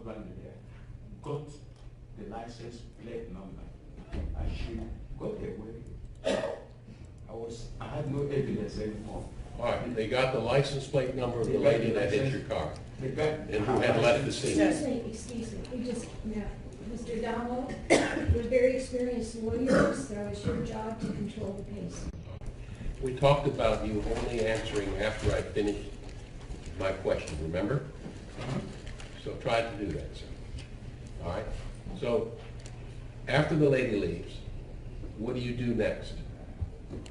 husband there, got the license plate number, and she got away. I had no evidence anymore. All right, they got the license plate number of the lady that hit your car, and who had left the scene. Excuse me, we just, now, Mr. Donald, we're very experienced lawyers, so it's your job to control the pace. We talked about you only answering after I finished my question, remember? So try to do that, sir. All right? So after the lady leaves, what do you do next?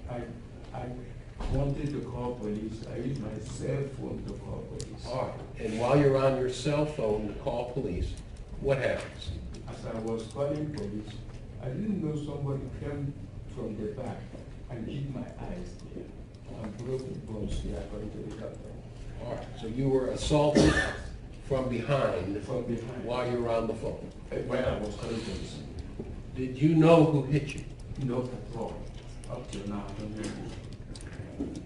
I wanted to call police. I used my cell phone to call police. All right. And while you're on your cell phone to call police, what happens? As I was calling police, I didn't know somebody came from the back and hit my eyes there and broke the bones there according to the doctor. All right. So you were assaulted from behind, From behind. while you were on the phone. When I was calling police. Did you know who hit you? Not at all. Up till now, I don't know.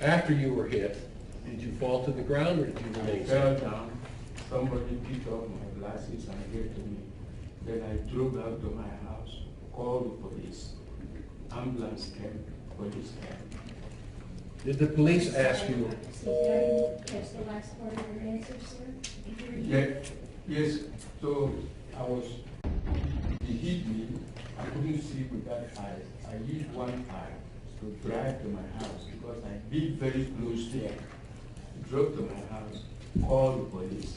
After you were hit, did you fall to the ground or did you remain I fell standing? down. Somebody picked up my glasses and gave to me. Then I drove out to my house, called the police. Ambulance came, police came. Did the police ask you? Excuse me, I didn't catch the last part of your answer, sir. Yeah, yes, so he hit me. I couldn't see with that eye. I used one eye to drive to my house because I lived very close there. Drove to my house, called the police.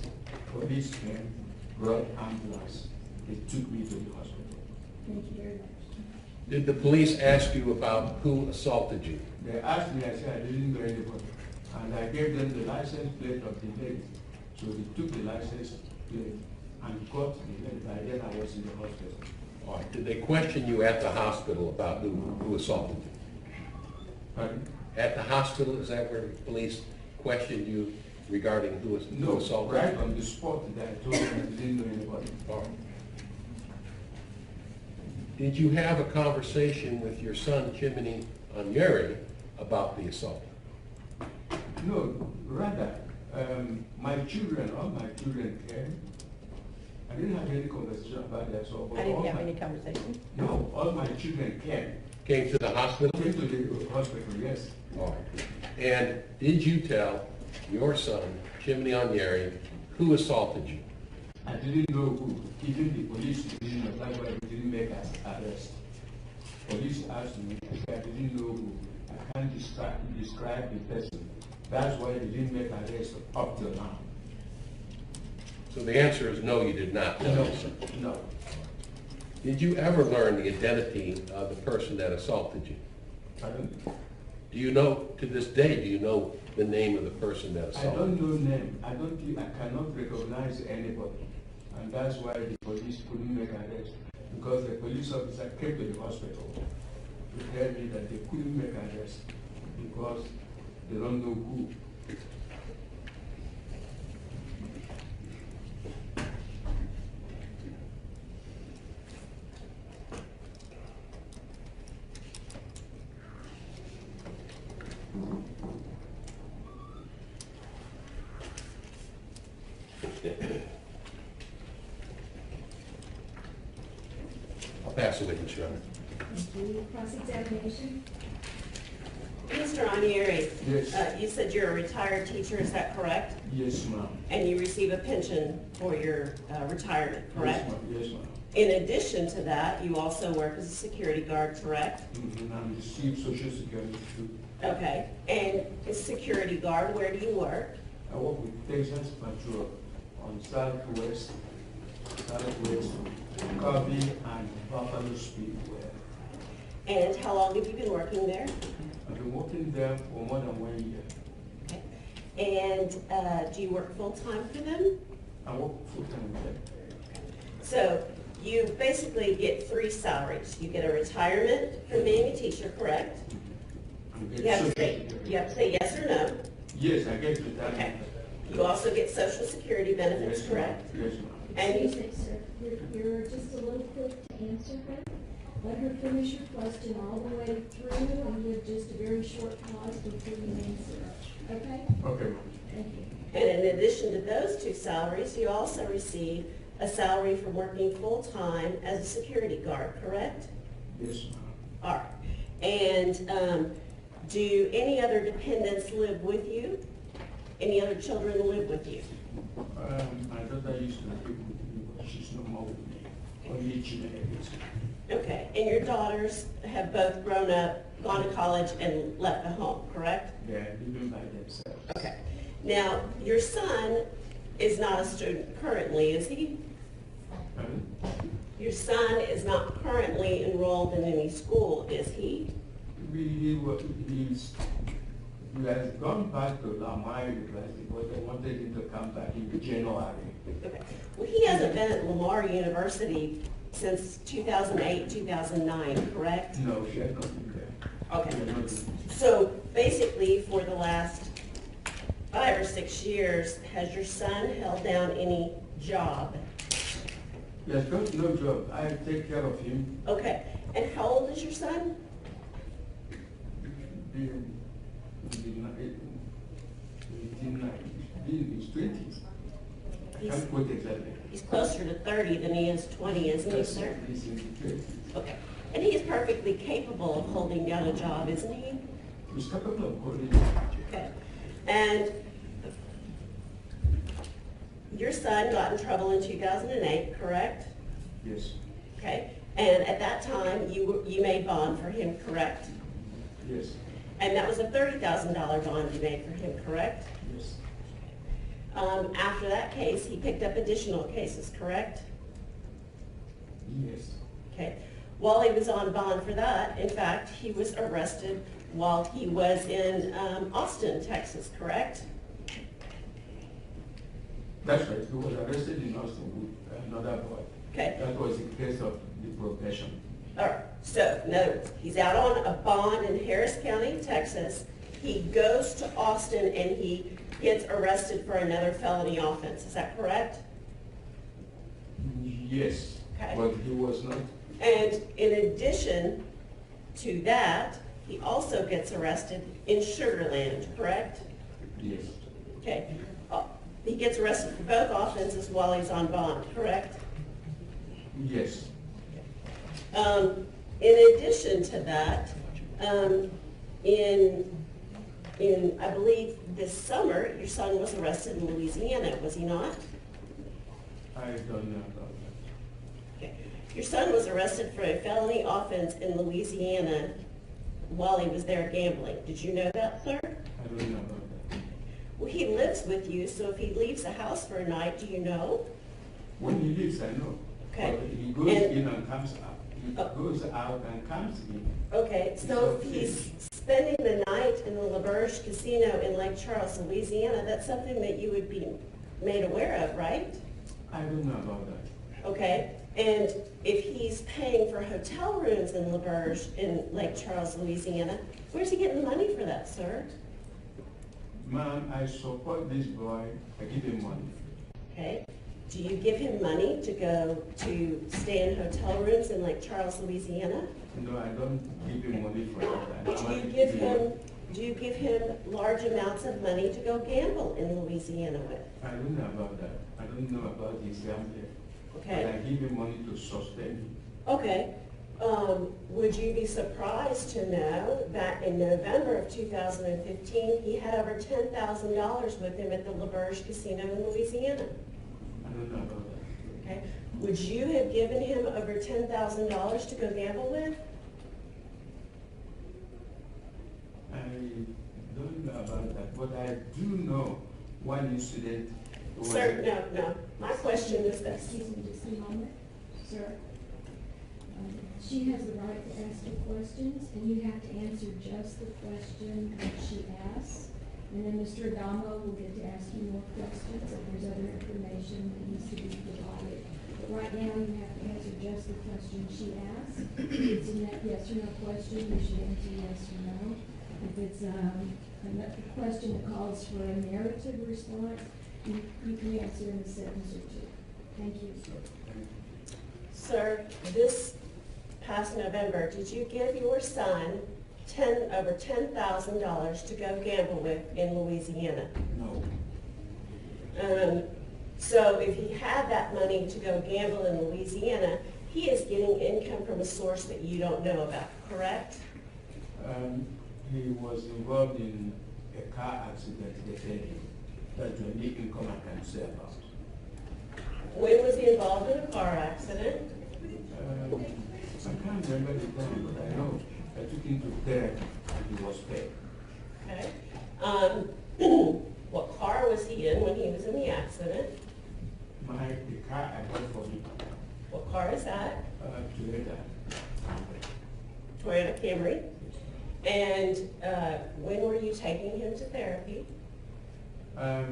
Police came, brought ambulance. They took me to the hospital. Thank you very much. Did the police ask you about who assaulted you? They asked me, I said I didn't know anybody. And I gave them the license plate of the lady. So they took the license plate and got the lady. By then I was in the hospital. All right. Did they question you at the hospital about who assaulted you? Pardon? At the hospital, is that where the police questioned you regarding who No, assaulted right you? on the spot that I told them I didn't know anybody. All right. Did you have a conversation with your son, Chimene Onyeri, about the assault? No, rather, my children, all my children came. I didn't have any conversation about that. So, I didn't have any conversation. No, all my children came. Came to the hospital? Came to the hospital, yes. All right. And did you tell your son, Chimene Onyeri, who assaulted you? I didn't know who. Even the police didn't know. That's why they didn't make us arrest. Police asked me, I didn't know who. I can't describe the person. That's why they didn't make arrest up till now. So the answer is no, you did not know. No, no. Did you ever learn the identity of the person that assaulted you? Pardon? Do you know, to this day, do you know the name of the person that I assaulted don't you? know name. I cannot recognize anybody. And that's why the police couldn't make arrest. Because the police officer came to the hospital to tell me that they couldn't make arrest because they don't know who. I'll pass the witness, Your Honor. Thank you. Cross-examination. Mr. Onyeri, Yes. you said you're a retired teacher, is that correct? Yes, ma'am. And you receive a pension for your retirement, correct? Yes, ma'am. Yes, ma'am. In addition to that, you also work as a security guard, correct? And I receive Social Security too. Okay. And as security guard, where do you work? I work with Texas Patrol on Southwest, Kirby, and Buffalo Speedway. And how long have you been working there? I've been working there for more than 1 year. Okay. And do you work full-time for them? I work full-time there. So you basically get three salaries. You get a retirement from being a teacher, correct? I get You have to Social say, Security. you have to say yes or no. Yes, I get retirement. Okay. You also get Social Security benefits, Yes, correct? ma'am. Yes, ma'am. And Excuse me, sir. You're just a little quick to answer her. Let her finish your question all the way through and with just a very short pause before you answer. Okay? Okay, ma'am. Thank you. And in addition to those two salaries, you also receive a salary for working full-time as a security guard, correct? Yes, ma'am. All right. And do any other dependents live with you? Any other children live with you? My daughter used to live with me, but she's no more with me. Only Chimene is. Okay. And your daughters have both grown up, gone to college, and left the home, correct? They're living by themselves. Okay. Now, your son is not a student currently, is he? Pardon? Your son is not currently enrolled in any school, is he? He has gone back to Lamar University, but they wanted him to come back in January. Okay. Well, he hasn't been at Lamar University since 2008, 2009, correct? No, she has not been there. Okay. She has not been there. So basically, for the last 5 or 6 years, has your son held down any job? He has got no job. I take care of him. Okay. And how old is your son? In his 20s. I can't quote exactly. He's closer to 30 than he is 20, isn't he, sir? He's in his 20s. Okay. And he is perfectly capable of holding down a job, isn't he? He's capable of holding. Okay. And your son got in trouble in 2008, correct? Yes. Okay. And at that time, you made bond for him, correct? Yes. And that was a $30,000 bond you made for him, correct? Yes. After that case, he picked up additional cases, correct? Yes. Okay. While he was on bond for that, in fact, he was arrested while he was in Austin, Texas, correct? That's right. He was arrested in Austin with another boy. Okay. That was the case of the probation. All right. So, in other words, he's out on a bond in Harris County, Texas. He goes to Austin and he gets arrested for another felony offense. Is that correct? Yes. Okay. But he was not. And in addition to that, he also gets arrested in Sugar Land, correct? Yes. Okay. He gets arrested for both offenses while he's on bond, correct? Yes. In addition to that, in I believe this summer, your son was arrested in Louisiana, was he not? I don't know about that. Okay. Your son was arrested for a felony offense in Louisiana while he was there gambling. Did you know that, sir? I don't know about that. Well, he lives with you, so if he leaves the house for a night, do you know? When he leaves, I know. Okay. But he goes in and comes out. He goes out and comes in. Okay, so if he's spending the night in the LaBerge Casino in Lake Charles, Louisiana, that's something that you would be made aware of, right? I don't know about that. Okay, and if he's paying for hotel rooms in LaBerge in Lake Charles, Louisiana, where's he getting the money for that, sir? Ma'am, I support this boy. I give him money. Okay, do you give him money to go to stay in hotel rooms in Lake Charles, Louisiana? No, I don't give him money for that. Do you give him large amounts of money to go gamble in Louisiana with? I don't know about that. I don't know about his gambling. Okay. But I give him money to sustain him. Okay. Would you be surprised to know that in November of 2015, he had over $10,000 with him at the LaBerge Casino in Louisiana? I don't know about that. Okay. Would you have given him over $10,000 to go gamble with? I don't know about that, but I do know one incident where... Sir, no. My question is this. Excuse me just a moment, sir. She has the right to ask you questions, and you have to answer just the question that she asks. And then Mr. Adamo will get to ask you more questions if there's other information that needs to be provided. But right now, you have to answer just the question she asks. If it's a yes or no question, you should answer yes or no. If it's a question that calls for a narrative response, you can answer in a sentence or two. Thank you. Sir, this past November, did you give your son over $10,000 to go gamble with in Louisiana? No. So if he had that money to go gamble in Louisiana, he is getting income from a source that you don't know about, correct? He was involved in a car accident, they said. That's the only income I can say about. When was he involved in a car accident? I can't remember the time, but I know I took him to therapy and he was paid. Okay. What car was he in when he was in the accident? The car I bought for him, What car is that? Toyota. Toyota Camry. And when were you taking him to therapy? I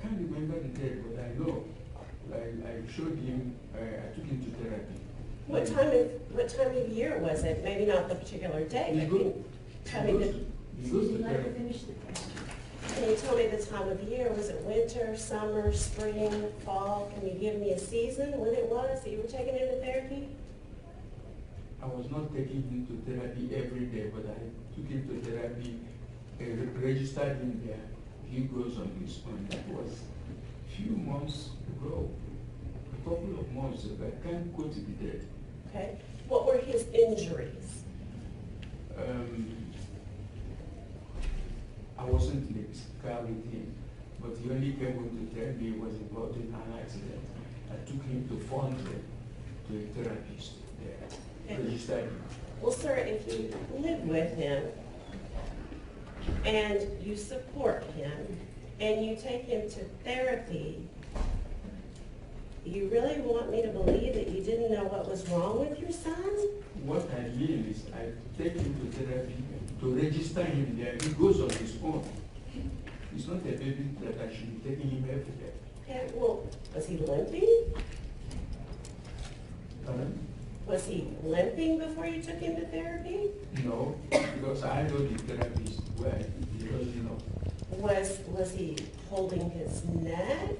can't remember the date, but I know. I showed him, I took him to therapy. What time of year was it? Maybe not the particular day, He but goes- can you tell me the, He goes Susan, to let her therapy. finish the question. can you tell me the time of year? Was it winter, summer, spring, fall? Can you give me a season when it was that you were taking him to therapy? I was not taking him to therapy every day, but I took him to therapy, registered him there. He goes on his own. That was a few months ago, a couple of months ago. I can't quote the date. Okay. What were his injuries? I wasn't in the car with him, but he only came home to tell me he was involved in an accident. I took him to Fondren, to a therapist there, Okay. registered him. Well, sir, if you live with him and you support him and you take him to therapy, you really want me to believe that you didn't know what was wrong with your son? What I mean is I take him to therapy to register him there. He goes on his own. He's not a baby that I should be taking him everywhere. Okay, well, was he limping? Was he limping before you took him to therapy? No, because I know the therapist well. He doesn't know. Was he holding his neck?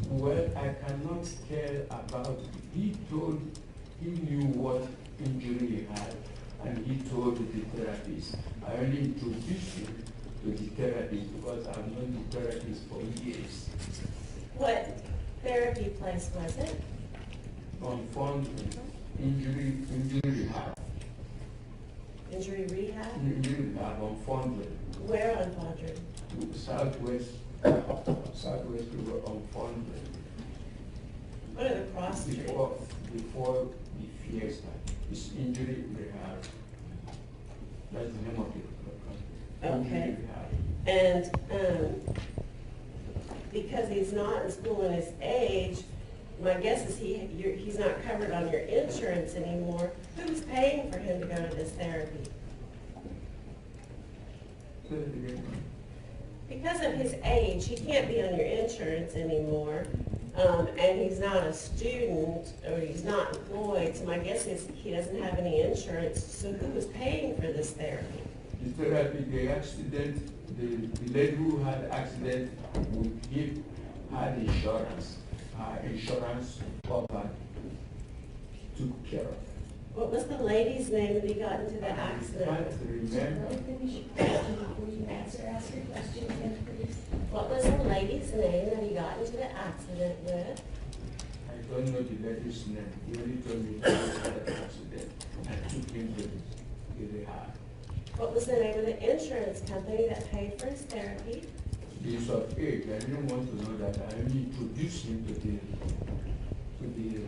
Well, I cannot tell about, he knew what injury he had, and he told the therapist. I only introduced him to the therapist because I've known the therapist for years. What therapy place was it? On phone, injury rehab. Injury rehab? Injury rehab on phone, Where on Padre? southwest river on phone, What are the cross streets? before the fiesta. It's injury rehab. That's the name of the company. Okay. Injury rehab. And because he's not in school in his age, my guess is he's not covered on your insurance anymore. Who's paying for him to go to this therapy? Say it again. Because of his age, he can't be on your insurance anymore, and he's not a student, or he's not employed, so my guess is he doesn't have any insurance, so who is paying for this therapy? The therapy, the accident, the lady who had accident with him had insurance. Her insurance covered, took care of. What was the lady's name that he got into the I accident can't with? remember. Let her finish your question before you answer. Ask your question again, please. What was the lady's name that he got into the accident with? I don't know the lady's name. He only told me he had an accident and took him to the rehab. What was the name of the insurance company that paid for his therapy? He's of age. I didn't want to know that. I only introduced him to the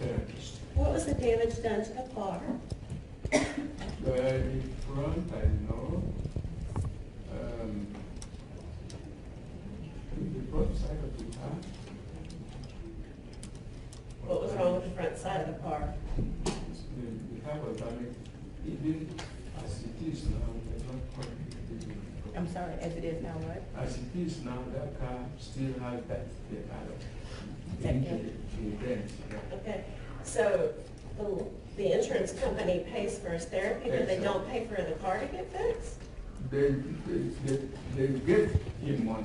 therapist. What was the damage done to the car? The front, I know. The front side of the car. What was wrong with the front side of the car? The car was damaged. Even as it is now, they're not completely. I'm sorry, as it is now what? As it is now, that car still has that, the color. That Injury, the dent, yeah. Okay, so the insurance company pays for his therapy, but they don't pay for the car to get fixed? They give him money.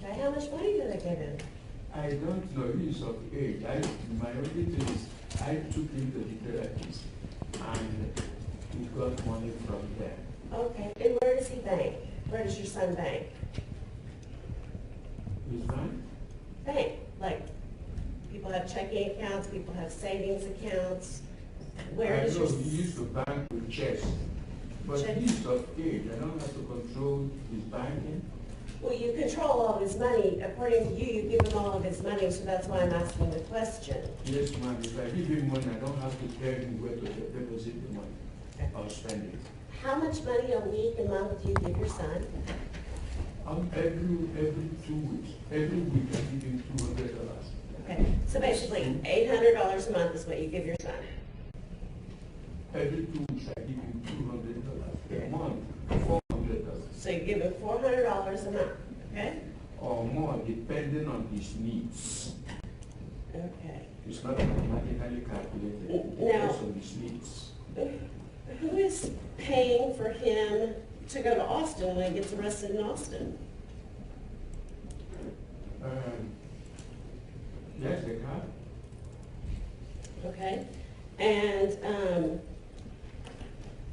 Okay, how much money do they give him? I don't know, he's of age. My only thing is, I took him to the therapist and he got money from there. Okay, and where does he bank? Where does your son bank? It's fine. Bank, like, people have checking accounts, people have savings accounts. Where I does know your? he used to bank with checks, but Checks. he's of age. I don't have to control his banking. Well, you control all of his money. According to you, you give him all of his money, so that's why I'm asking the question. Yes, ma'am. If I give him money, I don't have to tell him where to deposit the money or spend it. How much money a week, a month do you give your son? Every 2 weeks, every week I give him $200. Okay, so basically, $800 a month is what you give your son. Every 2 weeks I give him $200. A month, $400. So you give him $400 a month, okay? Or more, depending on his needs. Okay. It's not mathematically calculated. It Now- depends on his needs. Who is paying for him to go to Austin when he gets arrested in Austin? Yes, the car. Okay? And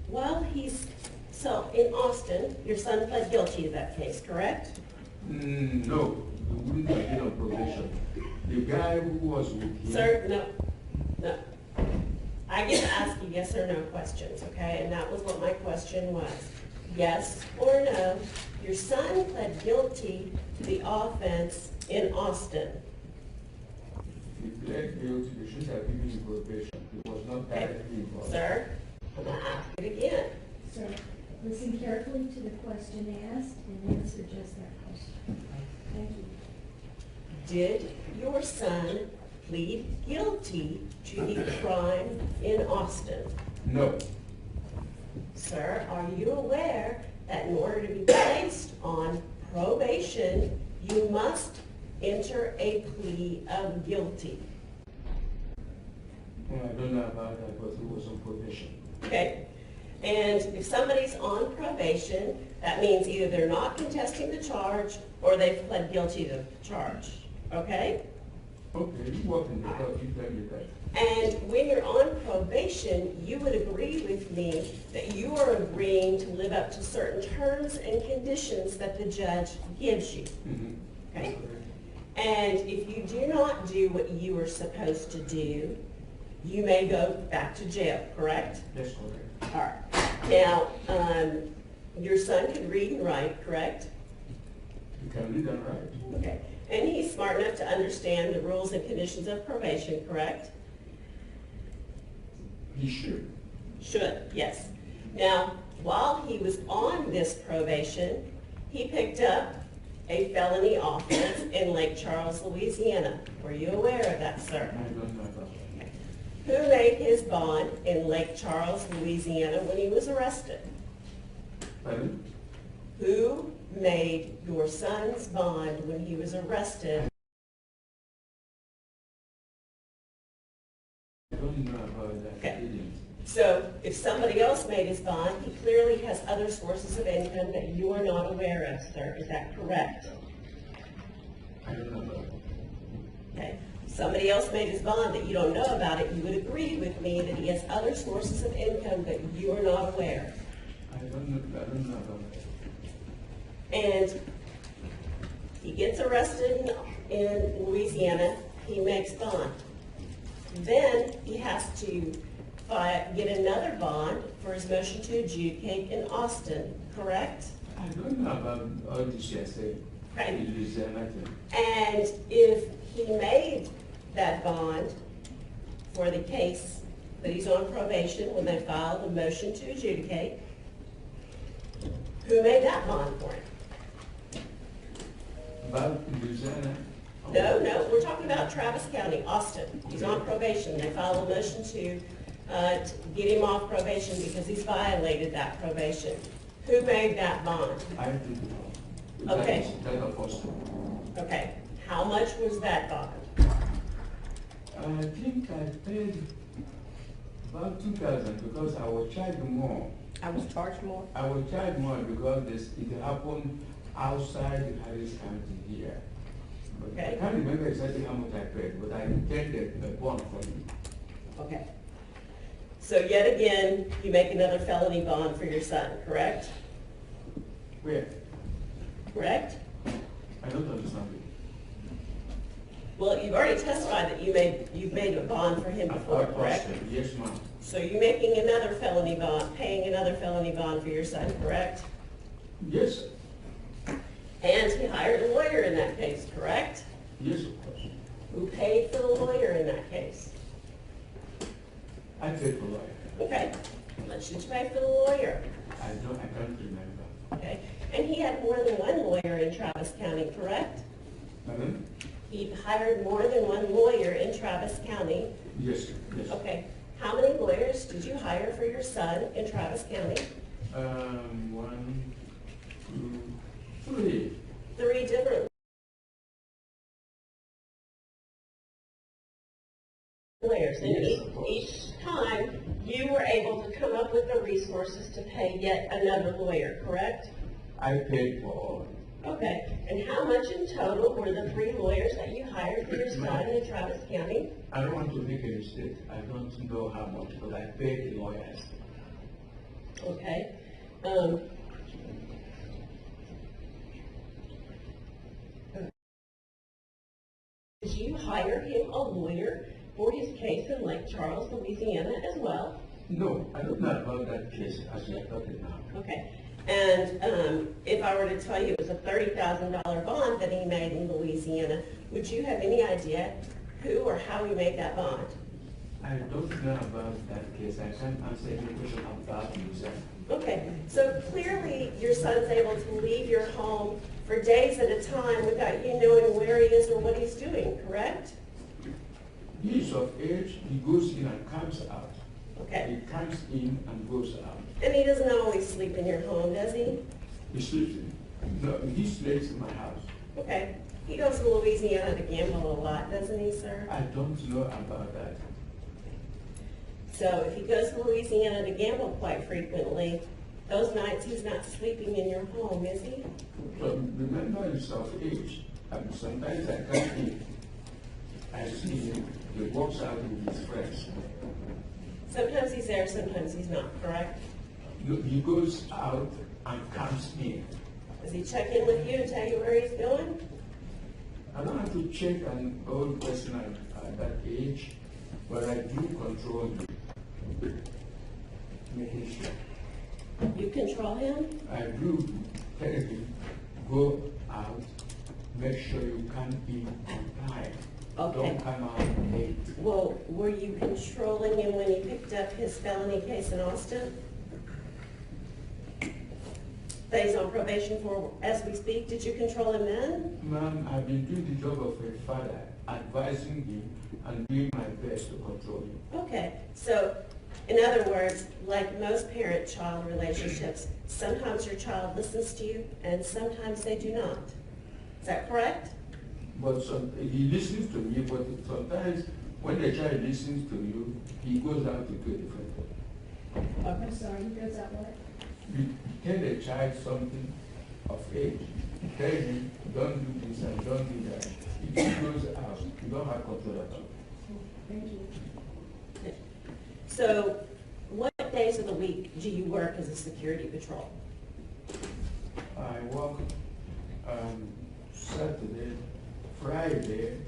while he's, so in Austin, your son pled guilty to that case, correct? No, he wouldn't have been on probation. The guy who was with him. Sir, no, no. I get to ask you yes or no questions, okay? And that was what my question was. Yes or no, your son pled guilty to the offense in Austin. He pled guilty, they should have given him probation. He was not Okay. directly involved. Sir, I'm gonna ask it again. Sir, listen carefully to the question asked and answer just that question. Thank you. Did your son plead guilty to the crime in Austin? No, Sir, are you aware that in order to be placed on probation, you must enter a plea of guilty? I don't know about that, but he was on probation. Okay? And if somebody's on probation, that means either they're not contesting the charge or they've pled guilty to the charge. Okay? Okay, you work in the court, you tell me that. And when you're on probation, you would agree with me that you are agreeing to live up to certain terms and conditions that the judge gives you. Okay? And if you do not do what you are supposed to do, you may go back to jail, correct? That's correct. All right. Now, your son can read and write, correct? You can read and write. Okay. And he's smart enough to understand the rules and conditions of probation, correct? He should. Should, yes. Now, while he was on this probation, he picked up a felony offense in Lake Charles, Louisiana. Were you aware of that, sir? I don't know about that. Who made his bond in Lake Charles, Louisiana when he was arrested? Pardon? Who made your son's bond when he was arrested? I don't know about that. Okay. I didn't. So if somebody else made his bond, he clearly has other sources of income that you are not aware of, sir. Is that correct? I don't know about that. Okay. Somebody else made his bond that you don't know about it, you would agree with me that he has other sources of income that you are not aware. I don't know about that. And he gets arrested in Louisiana, he makes bond. Then he has to get another bond for his motion to adjudicate in Austin, correct? I don't know about all this you're saying. Right. In Louisiana thing. And if he made that bond for the case that he's on probation when they filed a motion to adjudicate, who made that bond for him? About Louisiana? No, we're talking about Travis County, Austin. He's on probation. They filed a motion to get him off probation because he's violated that probation. Who made that bond? I did. Okay. That of Austin. Okay, how much was that bond? I think I paid about 2,000 because I was charged more. I was charged more. I was charged more because it happened outside the Harris County here. But Okay. I can't remember exactly how much I paid, but I intended a bond for him. Okay. So yet again, you make another felony bond for your son, correct? Where? correct? I don't understand it. Well, you've already testified that you've made a bond for him before, correct? Yes, ma'am. So you're making another felony bond, paying another felony bond for your son, correct? Yes, And he hired a lawyer in that case, correct? yes, of course. Who paid for the lawyer in that case? I paid for lawyer. Okay, let's just pay for the lawyer, I can't remember. okay? And he had more than one lawyer in Travis County, correct? Pardon? He hired more than one lawyer in Travis County. Yes, yes. Okay, how many lawyers did you hire for your son in Travis County? 1, 2, 3. 3 different lawyers. And Yes, of course. each time, you were able to come up with the resources to pay yet another lawyer, correct? I paid for all. Okay, and how much in total were the 3 lawyers that you hired for your son in Travis County? I don't want to make a mistake. I don't know how much, but I paid the lawyers. Okay. Did you hire him a lawyer for his case in Lake Charles, Louisiana as well? No, I don't know about that case as you are talking now. Okay. And if I were to tell you it was a $30,000 bond that he made in Louisiana, would you have any idea who or how he made that bond? I don't know about that case. I can't answer any question about Louisiana. Okay, so clearly your son's able to leave your home for days at a time without you knowing where he is or what he's doing, correct? He is of age, he goes in and comes out. Okay. He comes in and goes out. And he doesn't always sleep in your home, does he? He sleeps in. No, he sleeps in my house. Okay. He goes to Louisiana to gamble a lot, doesn't he, sir? I don't know about that. So if he goes to Louisiana to gamble quite frequently, those nights he's not sleeping in your home, is he? But remember, he's of age. And sometimes I come in. I see him. He walks out with his friends. Sometimes he's there, sometimes he's not, correct? No, he goes out and comes in. Does he check in with you and tell you where he's going? I don't have to check an old person at that age, but I do control him. Making sure. You control him? I do tell him, go out, make sure you come in on time. Okay. Don't come out late. Well, were you controlling him when he picked up his felony case in Austin? That he's on probation for as we speak. Did you control him then? Ma'am, I've been doing the job of a father, advising him and doing my best to control him. Okay, so in other words, like most parent-child relationships, sometimes your child listens to you and sometimes they do not. Is that correct? But he listens to me, but sometimes when the child listens to you, he goes out to do a different thing. I'm sorry, he goes out what? You tell the child something of age, tell him, don't do this and don't do that. If he goes out, you don't have control at all. Thank you. So what days of the week do you work as a security patrol? I work Saturday, Friday,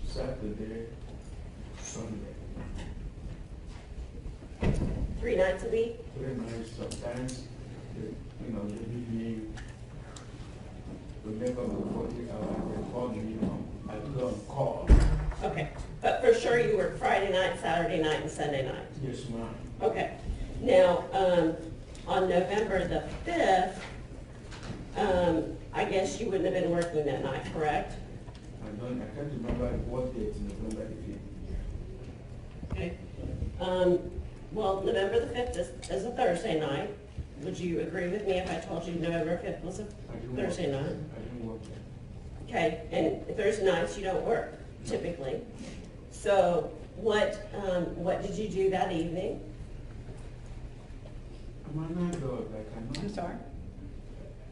Saturday, Sunday. 3 nights a week? 3 nights sometimes, they leave me to make up the 40 hours, they call me, I go on call. Okay, but for sure you work Friday night, Saturday night, and Sunday night? Yes, ma'am. Okay. Now, on November the 5th, I guess you wouldn't have been working that night, correct? I can't remember what date in November the 5th. Okay. Well, November the 5th is a Thursday night. Would you agree with me if I told you November 5th was a Thursday night? I didn't work there. Okay, and Thursday nights you don't work typically. So what did you do that evening? I'm an adult, I cannot. I'm sorry?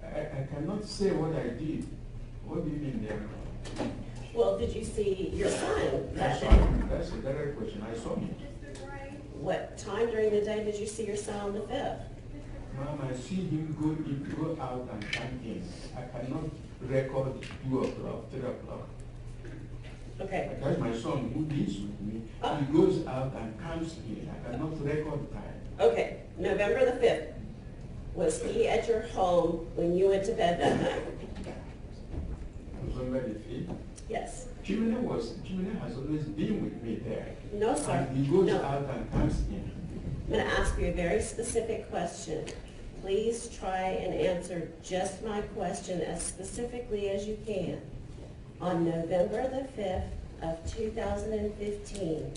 I cannot say what I did. What do you mean there? Well, did you see your son I that saw day? him. That's a better question. I saw him. What time during the day did you see your son on the 5th? Mom, I see him go out and come in. I cannot record 2 o'clock, 3 o'clock. Okay, That's my son who lives with me. Oh. He goes out and comes in. I cannot record time. okay, November the 5th, was he at your home when you went to bed that night? November the 5th. Yes. Chimene has always been with me there. No, sir. And he goes No. out and comes in. I'm going to ask you a very specific question. Please try and answer just my question as specifically as you can. On November the 5th of 2015,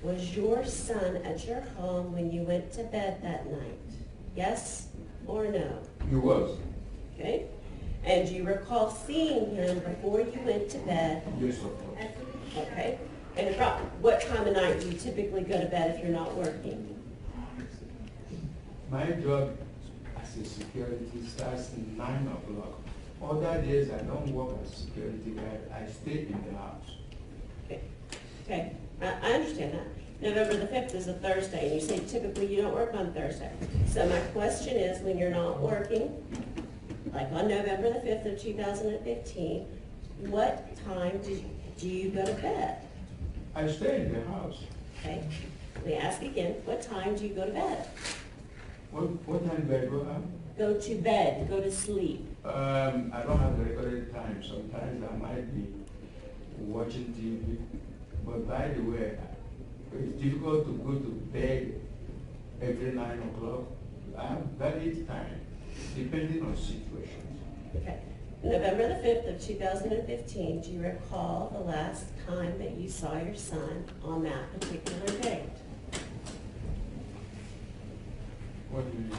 was your son at your home when you went to bed that night? Yes or no? He was. Okay? And do you recall seeing him before you went to bed? Yes, of course. Okay? And about what time of night do you typically go to bed if you're not working? My job as a security starts at 9 o'clock. Other days I don't work as security guard. I stay in the house. Okay, okay, I understand that. November the 5th is a Thursday, and you say typically you don't work on Thursday. So my question is, when you're not working, like on November the 5th of 2015, what time do you go to bed? I stay in the house. Okay, let me ask again, what time do you go to bed? What time do I go out? Go to bed, go to sleep. I don't have the recorded time. Sometimes I might be watching TV. But by the way, it's difficult to go to bed every 9 o'clock. I have valid time, depending on situations. Okay, November the 5th of 2015, do you recall the last time that you saw your son on that particular date? What do you mean?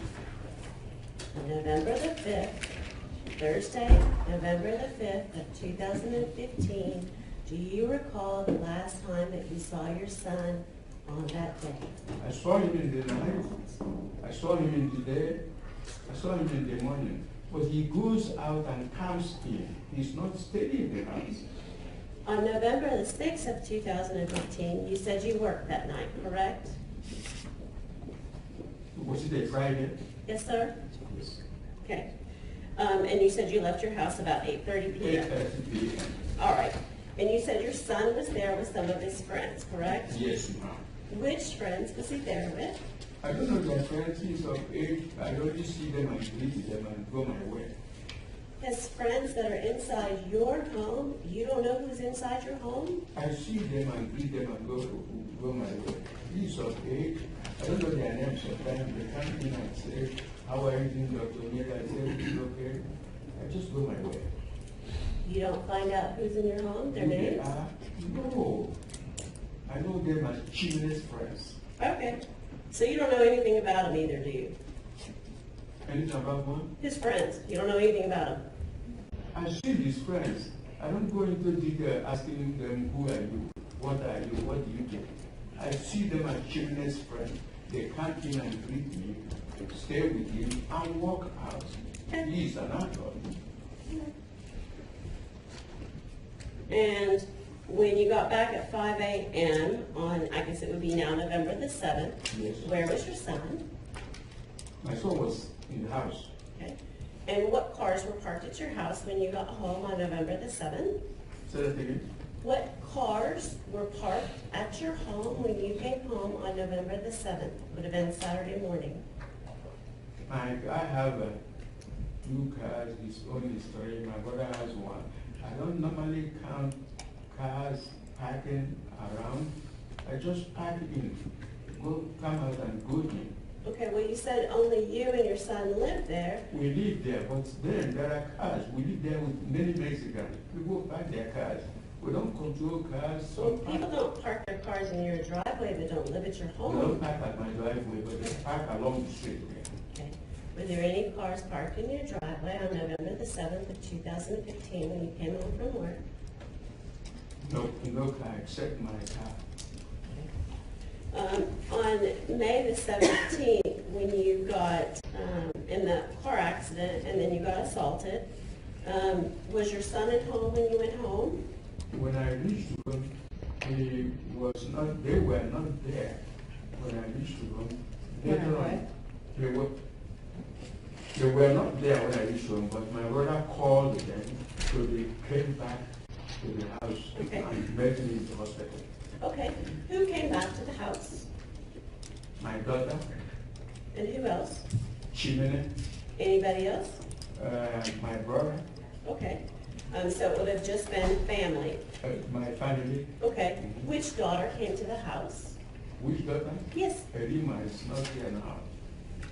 On November the 5th, Thursday, November the 5th of 2015, do you recall the last time that you saw your son on that day? I saw him in the night. I saw him in the day. I saw him in the morning. But he goes out and comes in. He's not staying in the house. On November the 6th of 2015, you said you worked that night, correct? Was it a Friday? Yes, sir? Yes. Okay. And you said you left your house about 8:30 p.m. 8:30 p.m. All right. And you said your son was there with some of his friends, correct? Yes, ma'am. Which friends was he there with? I don't know their friends. He's of age. I only see them and greet them and go my way. His friends that are inside your home, you don't know who's inside your home? I see them and greet them and go my way. He's of age. I don't know their names sometimes. They come in and say, how are you doing, Dr. Onyeri? I say, it's okay. I just go my way. You don't find out who's in your home, their Who they names? are? No. I know them as Chimene's friends. Okay. So you don't know anything about him either, do you? Anything about one? His friends, you don't know anything about him? I see his friends. I don't go into detail asking them, who are you? What are you? What do you do? I see them as Chimene's friends. They come in and greet me, stay with him, and walk out. He is an adult. And when you got back at 5 a.m. on, I guess it would be now November the 7th, Yes. where was your son? My son was in the house. Okay. And what cars were parked at your house when you got home on November the 7th? Say that again. What cars were parked at your home when you came home on November the 7th? Would have been Saturday morning. I have 2 cars. His own is 3. My brother has 1. I don't normally count cars parking around. I just park in, come out and go in. Okay, well, you said only you and your son lived there. We live there, but then there are cars. We live there with many Mexicans. People park their cars. We don't control cars. Well, people don't park their cars in your driveway that don't live at your They home. don't park at my driveway, but they park along the street. Okay. Were there any cars parked in your driveway on November the 7th of 2015 when you came home from work? No car except my car. On May the 17th, when you got in the car accident and then you got assaulted, was your son at home when you went home? When I reached home, they were not there. When I reached home, later on, they were, They were not there when I reached home, but my brother called them, so they came back to the house Okay. and met me in the hospital. Okay, who came back to the house? My daughter, And who else? Chimene, Anybody else? my brother, Okay, so it would have just been family. my family. Okay, which daughter came to the house? Which daughter? Yes. Erima is not here now.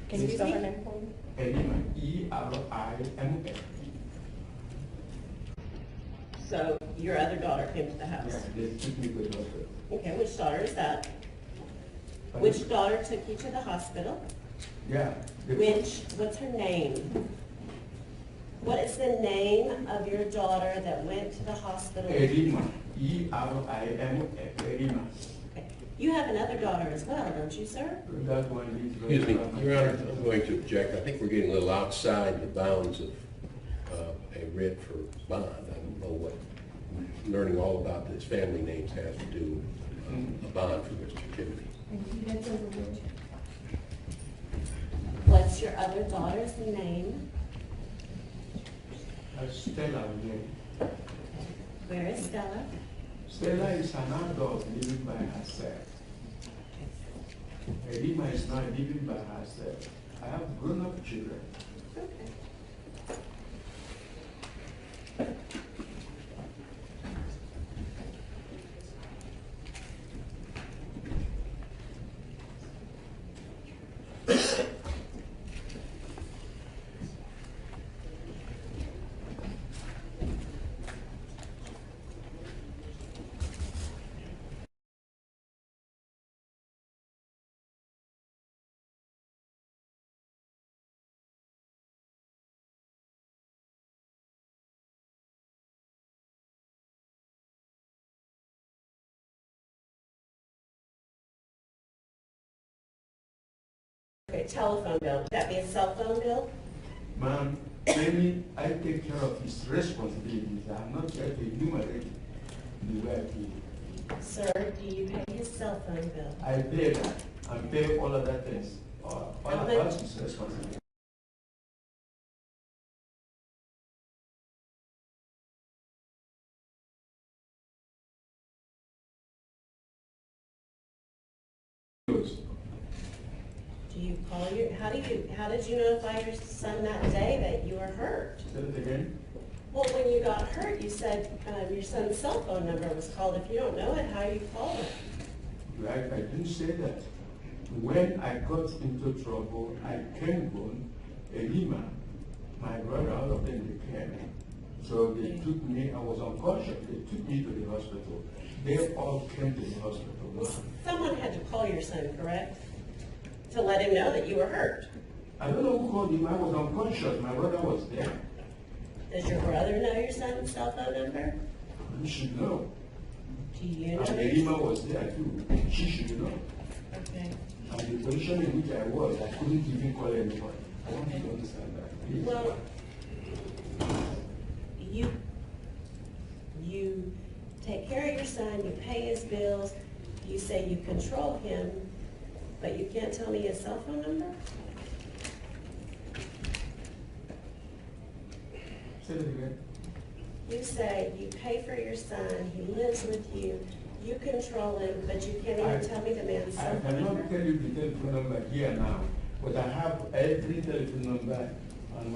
Can you Excuse spell me? her name for me? Erima, E-R-I-M-A. So your other daughter came to the house? Yeah, they took me to the hospital. Okay, which daughter is that? Which daughter took you to the hospital? Yeah. What's her name? What is the name of your daughter that went to the hospital? Erima, E-R-I-M-A, Erima. Okay. You have another daughter as well, don't you, sir? That one is. Excuse me, Your Honor, I'm going to object. I think we're getting a little outside the bounds of a writ for bond. I don't know what learning all about his family names has to do with a bond for Mr. Chimene. Thank you, that's overruled. What's your other daughter's name? Stella, yeah. Where is Stella? Stella is an adult living by herself. Erima is not living by herself. I have grown-up children. Okay. Okay, telephone bill. Would that be a cell phone bill? Ma'am, Amy, I take care of his responsibilities. I'm not here to enumerate the way I feel. Sir, do you pay his cell phone bill? I pay that and pay all other things. All How of much? us is responsibility. Do you call your, how did you notify your son that day that you were hurt? Say it again. Well, when you got hurt, you said your son's cell phone number was called. If you don't know it, how you call it? Right, I didn't say that. When I got into trouble, I came home, Erima, my brother, all of them, they came. So they took me, I was unconscious, they took me to the hospital. They all came to the hospital. Someone had to call your son, correct? To let him know that you were hurt. I don't know who called him, I was unconscious, my brother was there. Does your brother know your son's cell phone number? You should know. Do you know? And Erima was there too, she should know. Okay. And the position in which I was, I couldn't even call anyone. I want you to understand that, please. Well, you take care of your son, you pay his bills, you say you control him, but you can't tell me his cell phone number? Say it again. You say you pay for your son, he lives with you, you control him, but you can't even tell me the man's I cell phone cannot number? tell you the telephone number here now, but I have every telephone number on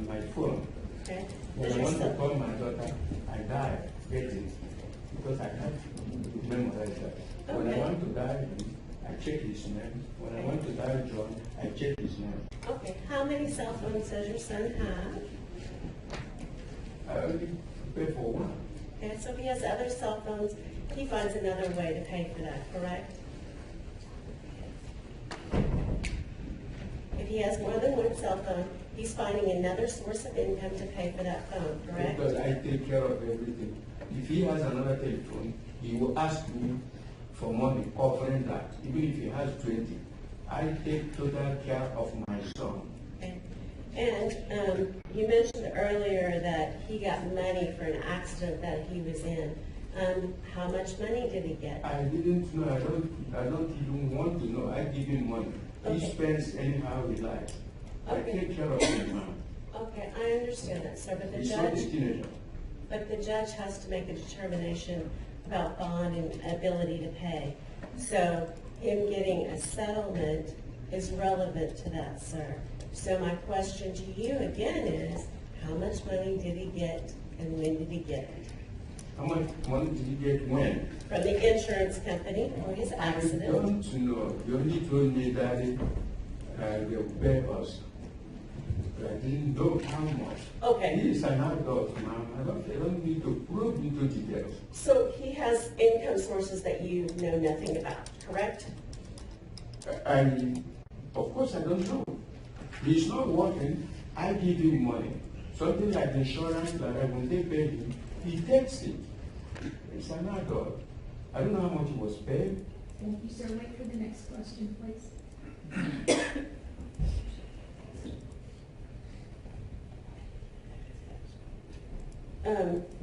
my phone. Okay? When Does I your want to son, call my daughter, I dial, get it, because I can't memorize that. When I Okay. want to dial him, I check his name. When I want to dial John, I check his name. okay, how many cell phones does your son have? I only pay for one. Okay, so if he has other cell phones, he finds another way to pay for that, correct? If he has more than one cell phone, he's finding another source of income to pay for that phone, correct? Because I take care of everything. If he has another telephone, he will ask me for money covering that, even if he has 20. I take total care of my son. Okay. And you mentioned earlier that he got money for an accident that he was in. How much money did he get? I didn't know, I don't even want to know. I give him money. He Okay. spends anyhow he likes. I Okay. take care of him now. Okay, I understand that, sir, but the He's not a judge, teenager. but the judge has to make a determination about bond and ability to pay. So him getting a settlement is relevant to that, sir. So my question to you again is, how much money did he get and when did he get it? How much money did he get when? From the insurance company for his I accident? don't know. You only told me that they will pay us. But I didn't know how much. Okay. He is an adult, ma'am. I don't need to probe into details. So he has income sources that you know nothing about, correct? Of course, I don't know. He's not working. I give him money. Something like insurance, like when they pay him, he takes it. It's an adult. I don't know how much he was paid. Thank you, sir. Wait for the next question, please.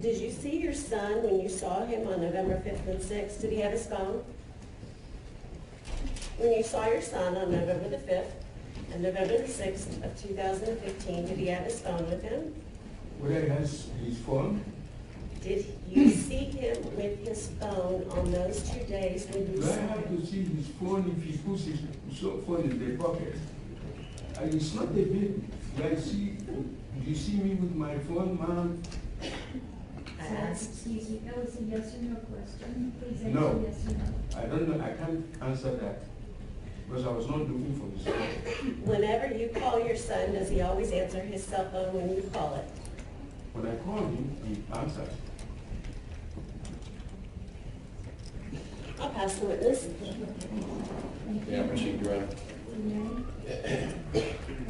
Did you see your son when you saw him on November 5th and 6th? Did he have his phone? When you saw your son on November the 5th and November the 6th of 2015, did he have his phone with him? Whether he has his phone, Did you see him with his phone on those 2 days when you do I saw have him? to see his phone if he puts his phone in the pocket? And it's not a big, you see me with my phone, ma'am? I Sir, asked. excuse me, that was a yes or no question. Please No. answer yes or no. I don't know, I can't answer that. Because I was not looking for his phone. Whenever you call your son, does he always answer his cell phone when you call it? When I call him, he answers. I'll pass the witness. Thank you. Yeah, proceed, Your Honor.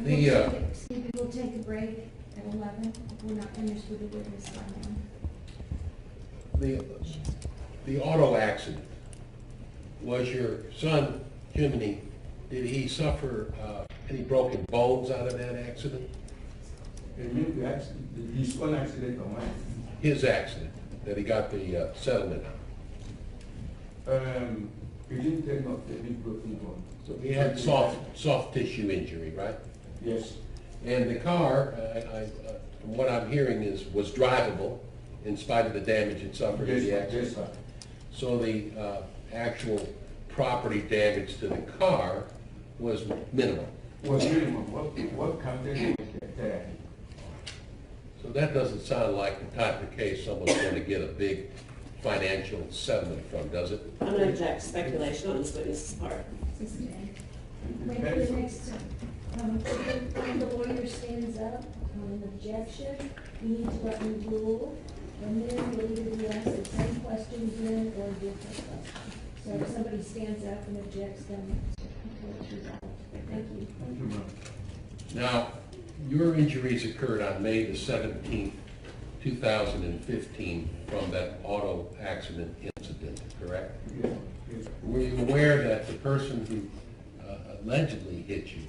The, excuse me, we'll take a break at 11 if we're not finished with the witness by now. The auto accident, was your son, Chimene, did he suffer any broken bones out of that accident? And maybe the accident, his own accident or mine. His accident, that he got the settlement on? He didn't take off the big broken bone. So he had soft tissue injury, right? Yes, And the car, from what I'm hearing, was drivable in spite of the damage it suffered in the yes, accident. yes, sir. So the actual property damage to the car was minimal. Was minimum, what counted there? So that doesn't sound like the type of case someone's going to get a big financial settlement from, does it? I'm going to object speculation on this witness's part. Wait for the next, when the lawyer stands up on an objection, you need to let me rule, and then you'll either be asked the same question again or a different question. So if somebody stands up and objects, then it's resolved. Thank you. Thank you, ma'am. Now, your injuries occurred on May the 17th, 2015, from that auto accident incident, correct? Yes, yes. Were you aware that the person who allegedly hit you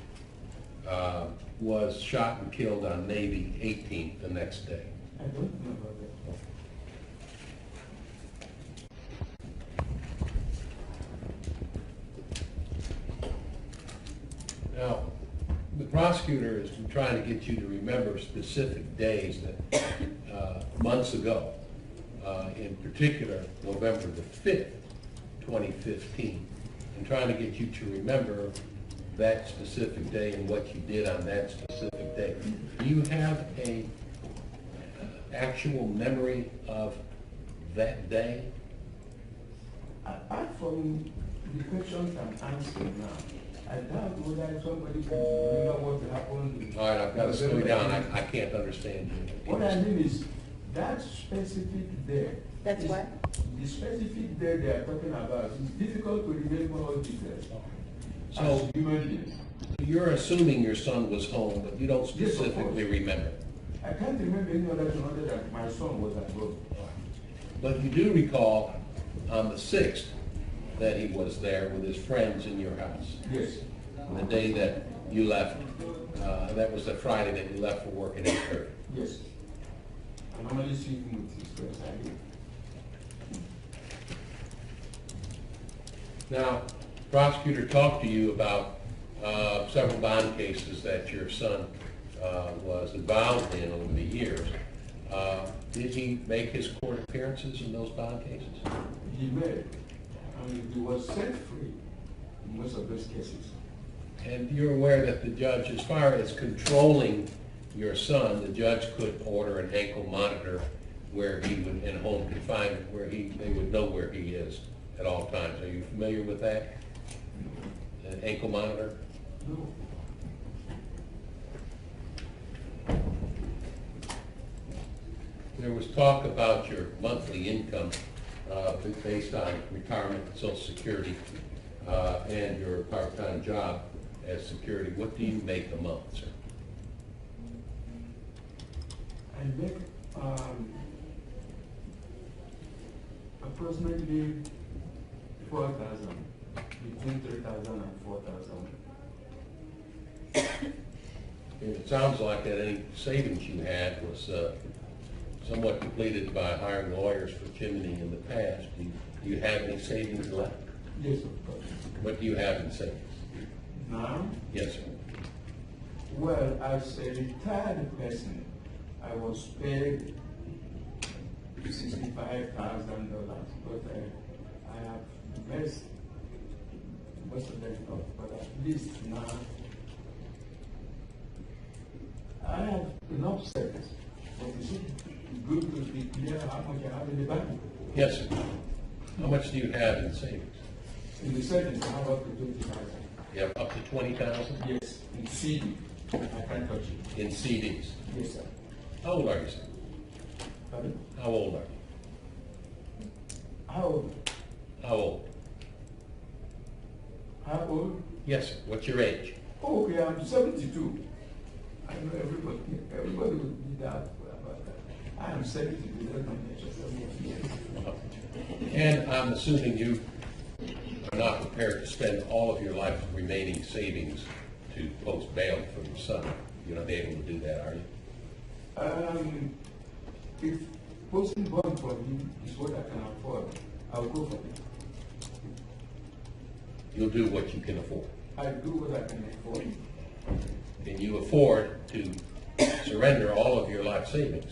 was shot and killed on May the 18th, the next day? I don't know about that. Now, the prosecutor has been trying to get you to remember specific days that months ago, in particular, November the 5th, 2015, and trying to get you to remember that specific day and what you did on that specific day. Do you have a actual memory of that day? Apart from the questions I'm answering now, I doubt whether somebody can remember what happened. All right, I've got to slow you down. I can't understand you. What I mean is, that specific day. That's is- what? The specific day they are talking about, it's difficult to remember all details. So- As human beings. You're assuming your son was home, but you don't Yes, of course. specifically remember. I can't remember any other thing other than my son was at home. But you do recall on the 6th that he was there with his friends in your house. Yes, The day that you left, that was the Friday that you left for work at 8:30. yes. I normally see him with his friends. I do. Now, prosecutor talked to you about several bond cases that your son was involved in over the years. Did he make his court appearances in those bond cases? He made. He was set free in most of those cases. And you're aware that the judge, as far as controlling your son, the judge could order an ankle monitor where he would, in home confinement, where they would know where he is at all times. Are you familiar with that? An ankle monitor? No. There was talk about your monthly income based on retirement, Social Security, and your part-time job as security. What do you make a month, sir? I make approximately 4,000, between 3,000 and 4,000. It sounds like that any savings you had was somewhat depleted by hiring lawyers for Chimene in the past. Do you have any savings left? Yes, of course. What do you have in savings? Now, Yes, sir. well, as a retired person, I was paid $65,000, but I have missed most of them off, but at least now I have enough savings. But it's good to be clear how much I have in the bank. Yes, sir. How much do you have in savings? In the savings, I have up to 20,000. You have up to 20,000 Yes, in CD. I can't touch it. in CDs. Yes, sir. How old are you, sir? Pardon? How old are you? How old? How old? How old? Yes, sir. What's your age? Oh, okay, I'm 72. I know everybody would be that about that. I am 72, that's my nature, 72. And I'm assuming you are not prepared to spend all of your life's remaining savings to post bail for your son. You're not able to do that, are you? If posting bond for him is what I can afford, I'll go for it. You'll do what you can afford. I do what I can afford. And you afford to surrender all of your life savings.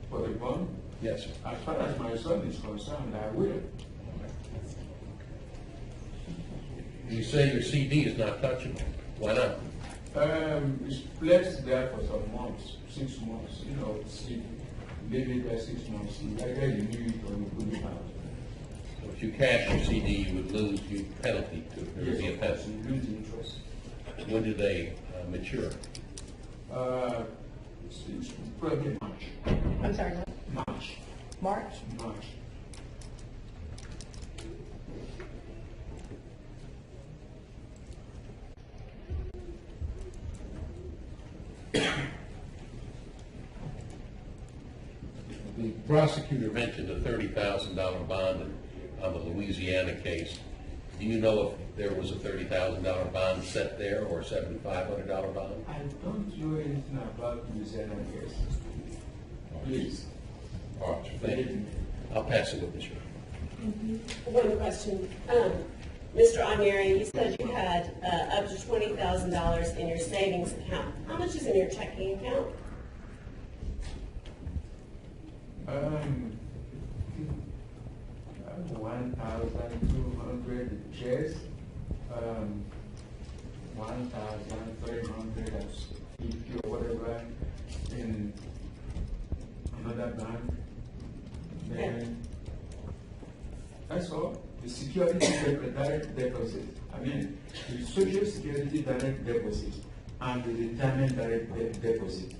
For the bond, Yes, sir. as far as my son is concerned, I will. You say your CD is not touchable. Why not? It's placed there for some months, 6 months, you know, see, leave it there 6 months. I really knew it when you put it out. So if you cash your CD, you would lose your penalty to it. There would be a Yes, of course, penalty. you lose interest. When do they mature? It's probably March. I'm sorry, what? March. March? March. The prosecutor mentioned a $30,000 bond on the Louisiana case. Do you know if there was a $30,000 bond set there or a $7,500 bond? I don't know anything about Louisiana case. Please. All right, thank you. I'll pass it with the sheriff. One question. Mr. Onyeri, you said you had up to $20,000 in your savings account. How much is in your checking account? Um, 1,200 chairs, 1,350 or whatever in another bank. Then, that's all. The security direct deposit, I mean, the social security direct deposit and the retirement direct deposit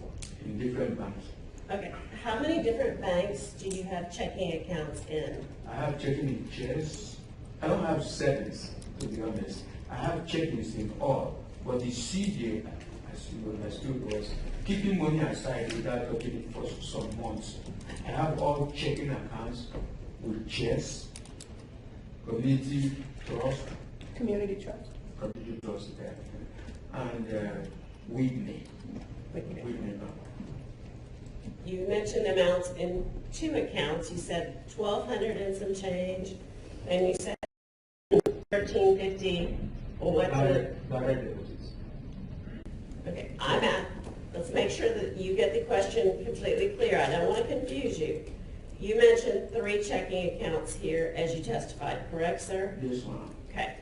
in different banks. Okay. How many different banks do you have checking accounts in? I have checking in chairs. I don't have savings, to be honest. I have checkings in all, but the CD, as you understood, was keeping money aside without touching it for some months. I have all checking accounts with chairs, community trust, Community trust. and Whitney. Whitney Bank. You mentioned amounts in 2 accounts. You said 1,200 and some change, and you said 1,350 Well, what's the, Direct deposits. okay, let's make sure that you get the question completely clear. I don't want to confuse you. You mentioned 3 checking accounts here as you testified, correct, sir? Yes, ma'am. Okay.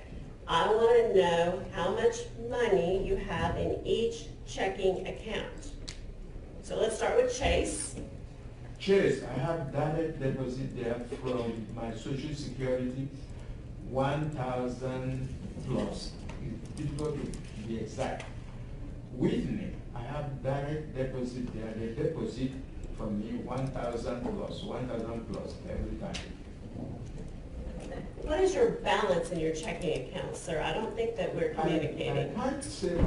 I want to know how much money you have in each checking account. So let's start with Chase. Chase, I have direct deposit there from my social security, 1,000 plus. It's difficult to be exact. With me, I have direct deposit there. They deposit from me 1,000 plus every time. What is your balance in your checking account, sir? I don't think that we're I communicating. can't say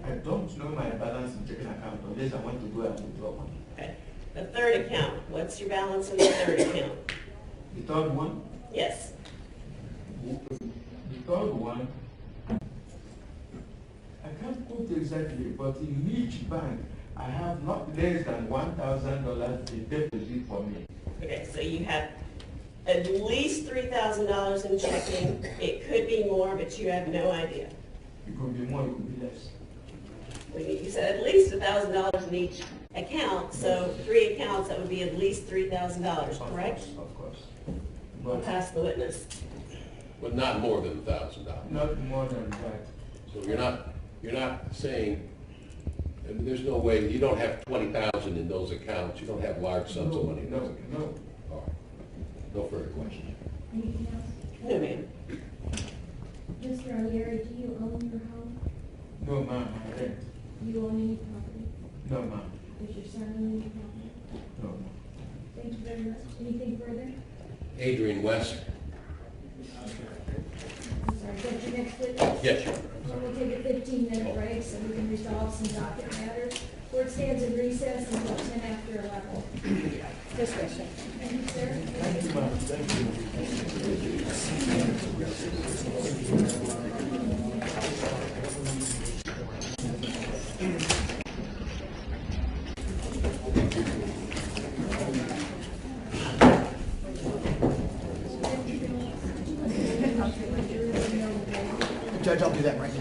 I don't know my balance in checking account unless I want to go and withdraw money. Okay. The third account, what's your balance in the third account? The third one, Yes. the third one, I can't quote exactly, but in each bank, I have not less than $1,000 they deposit for me. Okay, so you have at least $3,000 in checking. It could be more, but you have no idea. It could be more, it could be less. You said at least $1,000 in each account, so 3 accounts, that would be at least $3,000, correct? Of course. I'll But pass the witness. But not more than $1,000. not more than that. So you're not saying, and there's no way, you don't have 20,000 in those accounts, you don't have large sums of money in those accounts? No. All right. No further questions. Anything else? No, ma'am. Mr. Onyeri, do you own your home? No, ma'am, I rent. Do you own any property? No, ma'am. Does your son own any property? No, ma'am. Thank you very much. Anything further? Adrian West? I'm sorry, is that your next witness? Yes, Your Honor. So we'll take a 15-minute break so we can resolve some docket matters. Court stands in recess until 10 after 11. Discussion. Thank you, sir. Thank you, ma'am. Thank you. Judge, I'll do that right now.